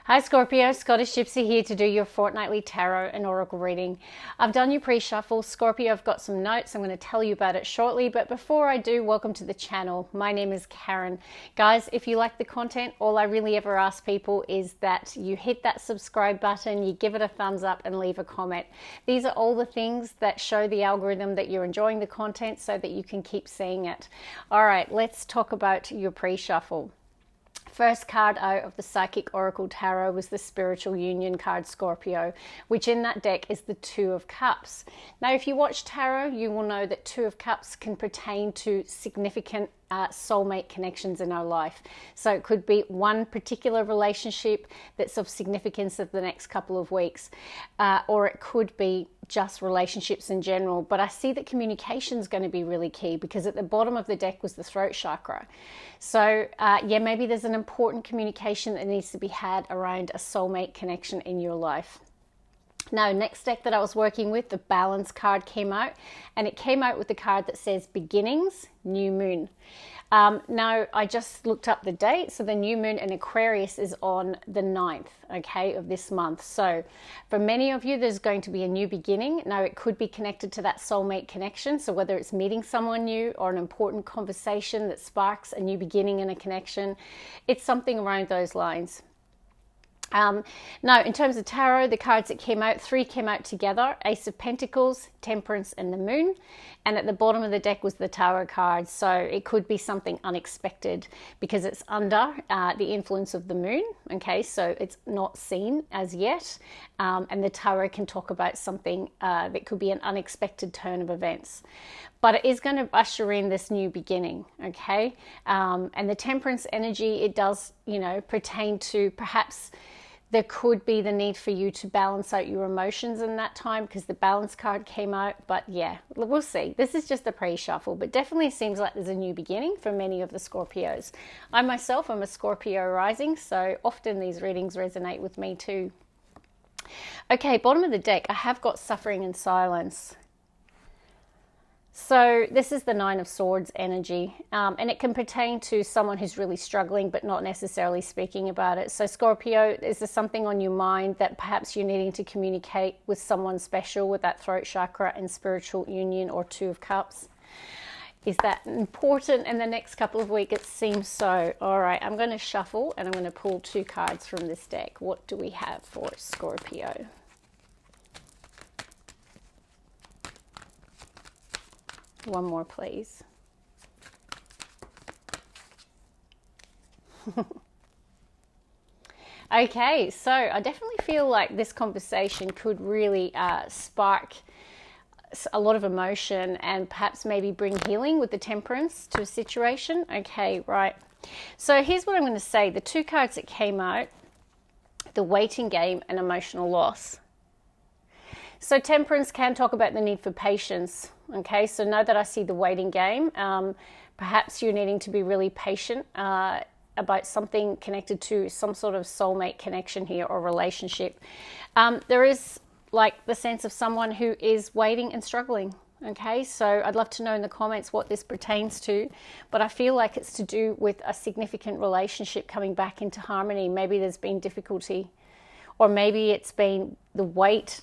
Hi Scorpio, Scottish Gypsy here to do your fortnightly tarot and oracle reading. I've done your pre-shuffle. Scorpio, I've got some notes. I'm going to tell you about it shortly, but before I do, welcome to the channel. My name is Karen. Guys, if you like the content, all I really ever ask people is that you hit that subscribe button, you give it a thumbs up and leave a comment. These are all the things that show the algorithm that you're enjoying the content so that you can keep seeing it. All right, let's talk about your pre-shuffle. First card out of the Psychic Oracle Tarot was the Spiritual Union card, Scorpio, which in that deck is the Two of Cups. Now, if you watch tarot, you will know that Two of Cups can pertain to significant soulmate connections in our life. So it could be one particular relationship that's of significance of the next couple of weeks, or it could be just relationships in general. But I see that communication is going to be really key because at the bottom of the deck was the throat chakra. So yeah, maybe there's an important communication that needs to be had around a soulmate connection in your life. Now, next deck that I was working with, the Balance card came out, and it came out with the card that says Beginnings, New Moon. Now, I just looked up the date, so the new moon in Aquarius is on the 9th, okay, of this month. So for many of you, there's going to be a new beginning. Now, it could be connected to that soulmate connection, so whether it's meeting someone new or an important conversation that sparks a new beginning in a connection, it's something around those lines. Now, in terms of tarot, the cards that came out, three came out together: Ace of Pentacles, Temperance, and the Moon. And at the bottom of the deck was the Tower card. So it could be something unexpected because it's under the influence of the Moon. Okay, so it's not seen as yet. And the Tower can talk about something that could be an unexpected turn of events. But it is going to usher in this new beginning, okay? And the Temperance energy, it does, pertain to perhaps there could be the need for you to balance out your emotions in that time because the Balance card came out. But yeah, we'll see. This is just a pre-shuffle, but definitely seems like there's a new beginning for many of the Scorpios. I myself am a Scorpio rising, so often these readings resonate with me too. Okay, bottom of the deck, I have got Suffering and Silence. So this is the Nine of Swords energy, and it can pertain to someone who's really struggling but not necessarily speaking about it. So Scorpio, is there something on your mind that perhaps you're needing to communicate with someone special with that throat chakra and Spiritual Union or Two of Cups? Is that important in the next couple of weeks? It seems so. All right, I'm going to shuffle and I'm going to pull two cards from this deck. What do we have for Scorpio? One more, please. Okay, so I definitely feel like this conversation could really spark a lot of emotion and perhaps maybe bring healing with the Temperance to a situation. Okay, right. So here's what I'm going to say. The two cards that came out, the Waiting Game and Emotional Loss. So Temperance can talk about the need for patience. Okay, so now that I see the Waiting Game, perhaps you're needing to be really patient about something connected to some sort of soulmate connection here or relationship. There is like the sense of someone who is waiting and struggling. Okay, so I'd love to know in the comments what this pertains to, but I feel like it's to do with a significant relationship coming back into harmony. Maybe there's been difficulty, or maybe it's been the wait,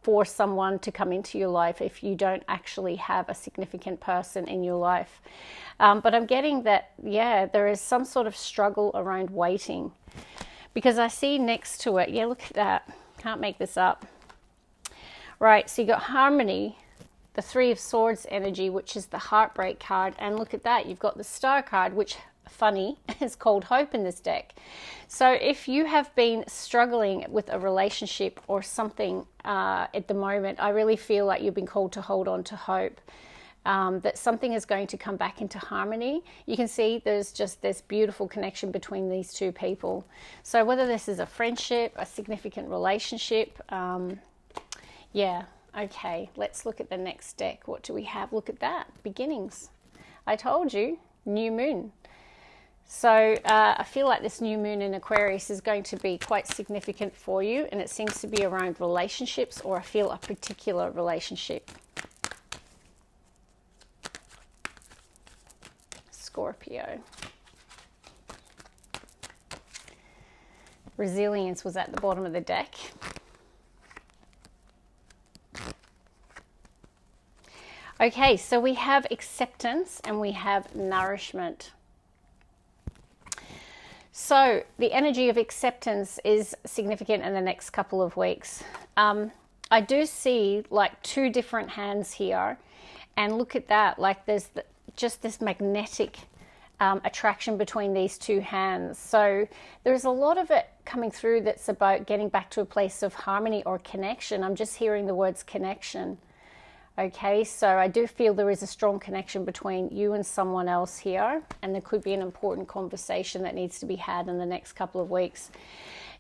for someone to come into your life if you don't actually have a significant person in your life. But I'm getting that, yeah, there is some sort of struggle around waiting because I see next to it, yeah, look at that. Can't make this up. Right, so you got Harmony, the Three of Swords energy, which is the Heartbreak card. And look at that, you've got the Star card, which, funny, is called Hope in this deck. So if you have been struggling with a relationship or something at the moment, I really feel like you've been called to hold on to hope, that something is going to come back into harmony. You can see there's just this beautiful connection between these two people. So whether this is a friendship, a significant relationship, yeah, okay, let's look at the next deck. What do we have? Look at that, Beginnings. I told you, New Moon. So I feel like this new moon in Aquarius is going to be quite significant for you, and it seems to be around relationships, or I feel a particular relationship. Scorpio. Resilience was at the bottom of the deck. Okay, so we have acceptance and we have nourishment. So the energy of acceptance is significant in the next couple of weeks. I do see like two different hands here, and look at that, like there's just this magnetic attraction between these two hands. So there's a lot of it coming through that's about getting back to a place of harmony or connection. I'm just hearing the words connection. Okay, so I do feel there is a strong connection between you and someone else here, and there could be an important conversation that needs to be had in the next couple of weeks.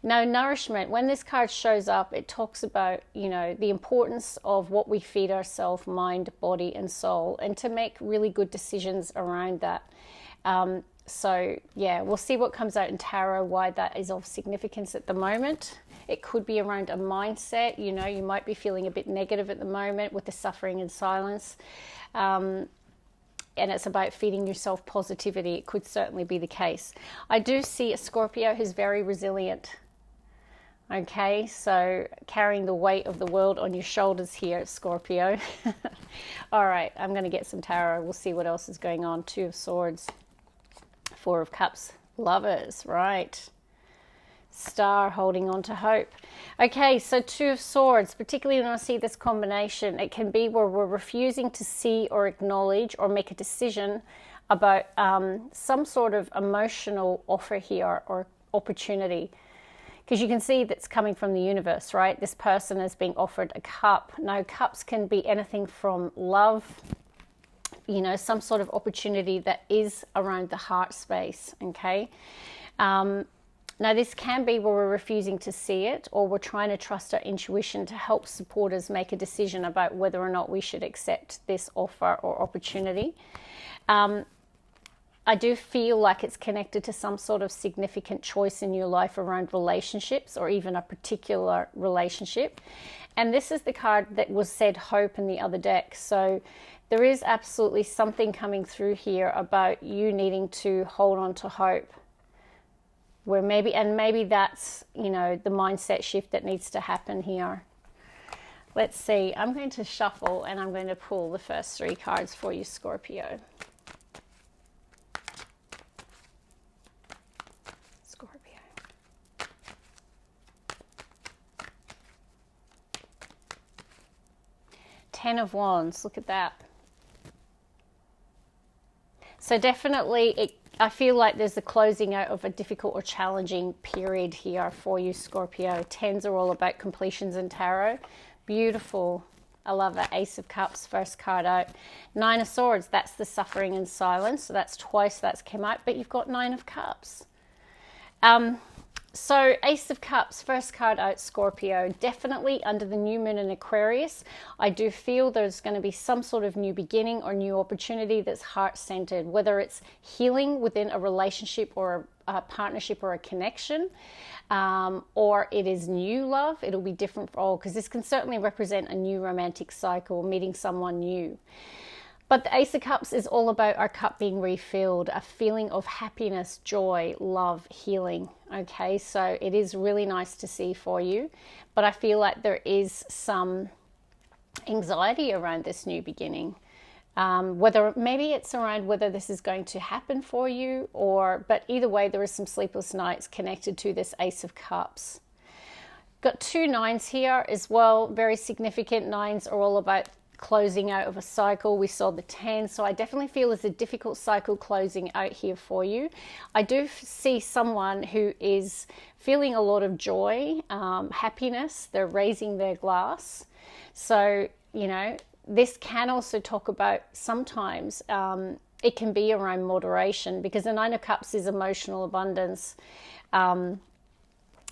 Now, nourishment, when this card shows up, it talks about, you know, the importance of what we feed ourselves, mind, body, and soul, and to make really good decisions around that. So yeah, we'll see what comes out in tarot, why that is of significance at the moment. It could be around a mindset. You know, you might be feeling a bit negative at the moment with the suffering and silence. And it's about feeding yourself positivity. It could certainly be the case. I do see a Scorpio who's very resilient. Okay, so carrying the weight of the world on your shoulders here, Scorpio. All right, I'm going to get some tarot. We'll see what else is going on. Two of Swords. Four of Cups. Lovers, right. Star, holding on to hope. Okay, so Two of Swords, particularly when I see this combination, it can be where we're refusing to see or acknowledge or make a decision about some sort of emotional offer here or opportunity. Because you can see that's coming from the universe, right? This person is being offered a cup. Now, cups can be anything from love, you know, some sort of opportunity that is around the heart space, okay? Now, this can be where we're refusing to see it, or we're trying to trust our intuition to help support us make a decision about whether or not we should accept this offer or opportunity. I do feel like it's connected to some sort of significant choice in your life around relationships, or even a particular relationship. And this is the card that was said hope in the other deck. So there is absolutely something coming through here about you needing to hold on to hope. Where maybe that's, you know, the mindset shift that needs to happen here. Let's see. I'm going to shuffle and I'm going to pull the first three cards for you, Scorpio. Scorpio. Ten of Wands. Look at that. So definitely I feel like there's a closing out of a difficult or challenging period here for you, Scorpio. Tens are all about completions in tarot. Beautiful. I love it. Ace of Cups, first card out. Nine of Swords, that's the suffering and silence. So that's twice that's come out, but you've got Nine of Cups. So Ace of Cups, first card out, Scorpio. Definitely under the new moon in Aquarius, I do feel there's going to be some sort of new beginning or new opportunity that's heart-centered, whether it's healing within a relationship or a partnership or a connection, or it is new love. It'll be different for all, because this can certainly represent a new romantic cycle, meeting someone new. But the Ace of Cups is all about our cup being refilled, a feeling of happiness, joy, love, healing. Okay, so it is really nice to see for you. But I feel like there is some anxiety around this new beginning. Whether maybe it's around whether this is going to happen for you, but either way, there is some sleepless nights connected to this Ace of Cups. Got two nines here as well, very significant. Nines are all about closing out of a cycle. We saw the 10, so I definitely feel there's a difficult cycle closing out here for you. I do see someone who is feeling a lot of joy, happiness. They're raising their glass. So, you know, this can also talk about sometimes it can be around moderation, because the Nine of Cups is emotional abundance.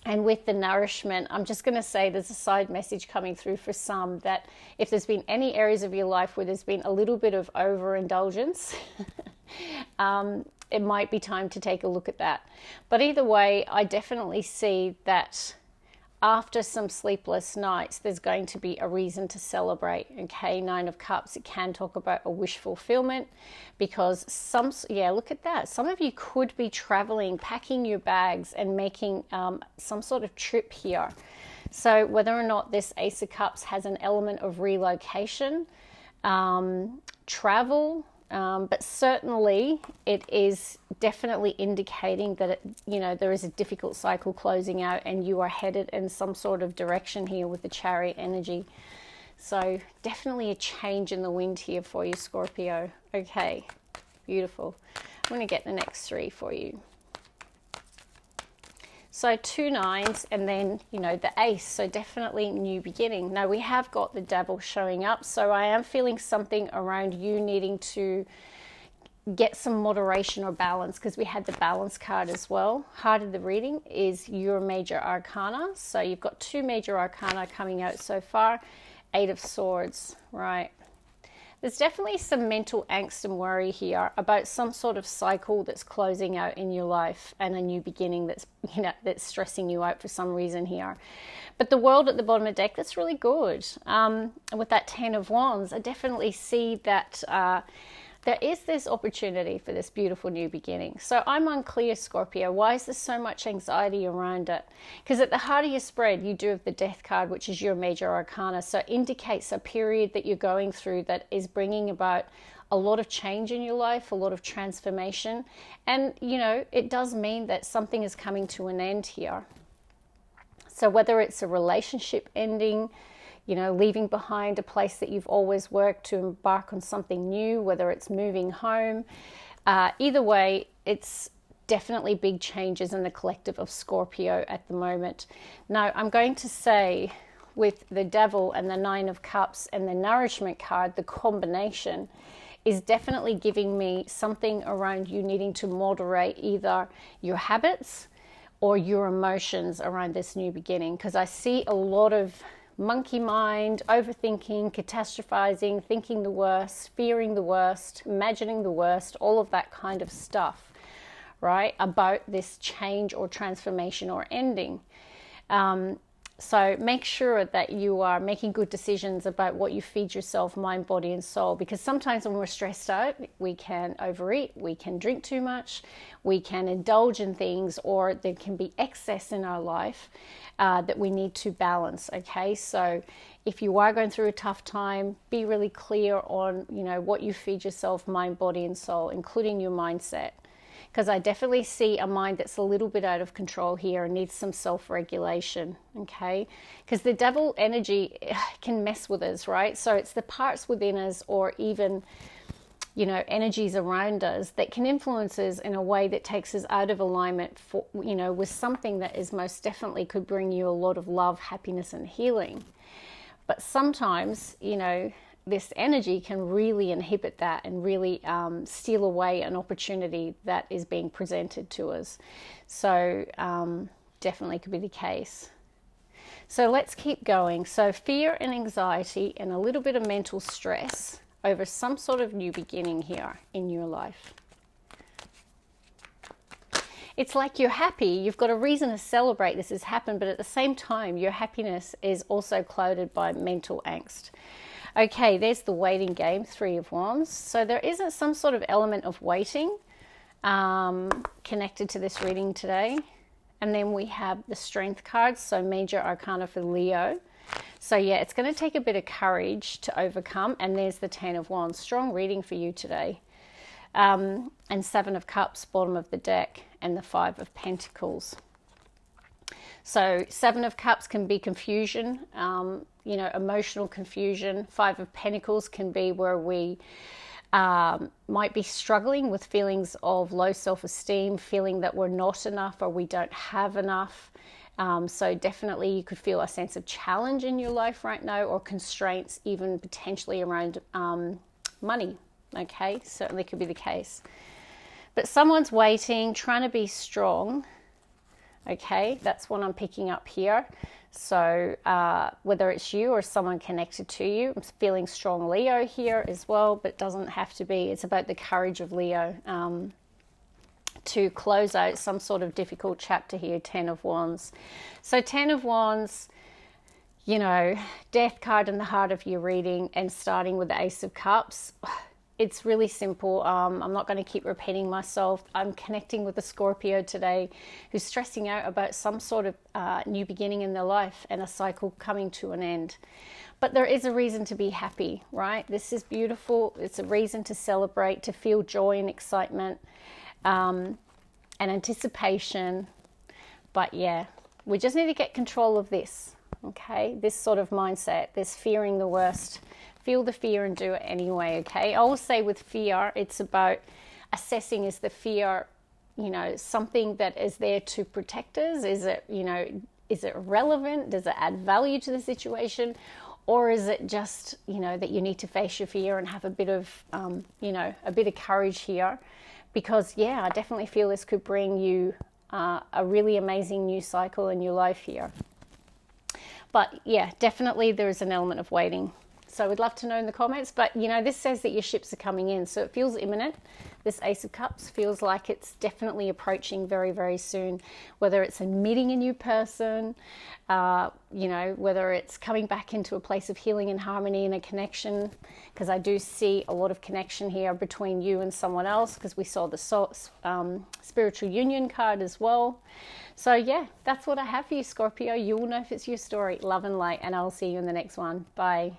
And with the nourishment, I'm just going to say there's a side message coming through for some that if there's been any areas of your life where there's been a little bit of overindulgence, it might be time to take a look at that. But either way, I definitely see that after some sleepless nights, there's going to be a reason to celebrate. Okay, Nine of Cups, it can talk about a wish fulfillment, because look at that. Some of you could be traveling, packing your bags and making some sort of trip here. So whether or not this Ace of Cups has an element of relocation, travel, but certainly it is definitely indicating that there is a difficult cycle closing out and you are headed in some sort of direction here with the Chariot energy. So definitely a change in the wind here for you, Scorpio. Okay, beautiful. I'm going to get the next three for you. So 2 9s and then, the Ace. So definitely new beginning. Now we have got the Devil showing up. So I am feeling something around you needing to get some moderation or balance, because we had the balance card as well. Heart of the reading is your major arcana. So you've got 2 major arcana coming out so far. 8 of Swords, right? There's definitely some mental angst and worry here about some sort of cycle that's closing out in your life and a new beginning that's, that's stressing you out for some reason here. But the World at the bottom of the deck, that's really good. With that 10 of Wands, I definitely see that there is this opportunity for this beautiful new beginning. So I'm unclear, Scorpio. Why is there so much anxiety around it? Because at the heart of your spread, you do have the Death card, which is your major arcana. So it indicates a period that you're going through that is bringing about a lot of change in your life, a lot of transformation. And, it does mean that something is coming to an end here. So whether it's a relationship ending, leaving behind a place that you've always worked to embark on something new, whether it's moving home. Either way, it's definitely big changes in the collective of Scorpio at the moment. Now, I'm going to say with the Devil and the 9 of Cups and the Nourishment card, the combination is definitely giving me something around you needing to moderate either your habits or your emotions around this new beginning, because I see a lot of monkey mind, overthinking, catastrophizing, thinking the worst, fearing the worst, imagining the worst, all of that kind of stuff, right, about this change or transformation or ending. So make sure that you are making good decisions about what you feed yourself, mind, body, and soul, because sometimes when we're stressed out, we can overeat, we can drink too much, we can indulge in things, or there can be excess in our life that we need to balance, okay? So if you are going through a tough time, be really clear on, what you feed yourself, mind, body, and soul, including your mindset. Because I definitely see a mind that's a little bit out of control here and needs some self-regulation, okay? Because the Devil energy can mess with us, right? So it's the parts within us or even, energies around us that can influence us in a way that takes us out of alignment for, with something that is most definitely could bring you a lot of love, happiness, and healing. But sometimes, this energy can really inhibit that and really steal away an opportunity that is being presented to us. So definitely could be the case. So let's keep going. So fear and anxiety and a little bit of mental stress over some sort of new beginning here in your life. It's like you're happy, you've got a reason to celebrate this has happened, but at the same time, your happiness is also clouded by mental angst. Okay, there's the waiting game, 3 of Wands. So there is some sort of element of waiting connected to this reading today. And then we have the Strength card, so major arcana for Leo. So yeah, it's going to take a bit of courage to overcome. And there's the 10 of Wands. Strong reading for you today. And 7 of Cups, bottom of the deck, and the 5 of Pentacles. So 7 of Cups can be confusion, emotional confusion. 5 of Pentacles can be where we might be struggling with feelings of low self-esteem, feeling that we're not enough or we don't have enough. So definitely you could feel a sense of challenge in your life right now, or constraints even potentially around money. Okay, certainly could be the case. But someone's waiting, trying to be strong. Okay, that's what I'm picking up here. So whether it's you or someone connected to you, I'm feeling strong Leo here as well, but it doesn't have to be. It's about the courage of Leo to close out some sort of difficult chapter here. 10 of Wands. So 10 of Wands, you know, Death card in the heart of your reading, and starting with the Ace of Cups. It's really simple. I'm not going to keep repeating myself. I'm connecting with a Scorpio today who's stressing out about some sort of new beginning in their life and a cycle coming to an end. But there is a reason to be happy, right? This is beautiful. It's a reason to celebrate, to feel joy and excitement and anticipation. But yeah, we just need to get control of this, okay? This sort of mindset, this fearing the worst. Feel the fear and do it anyway, okay? I always say with fear, it's about assessing, is the fear, you know, something that is there to protect us? Is it, you know, is it relevant? Does it add value to the situation? Or is it just, you know, that you need to face your fear and have a bit of, you know, a bit of courage here? Because, yeah, I definitely feel this could bring you a really amazing new cycle in your life here. But, yeah, definitely there is an element of waiting. So we'd love to know in the comments. But, you know, this says that your ships are coming in. So it feels imminent. This Ace of Cups feels like it's definitely approaching very, very soon. Whether it's meeting a new person, you know, whether it's coming back into a place of healing and harmony and a connection. Because I do see a lot of connection here between you and someone else. Because we saw the spiritual union card as well. So, yeah, that's what I have for you, Scorpio. You will know if it's your story. Love and light. And I'll see you in the next one. Bye.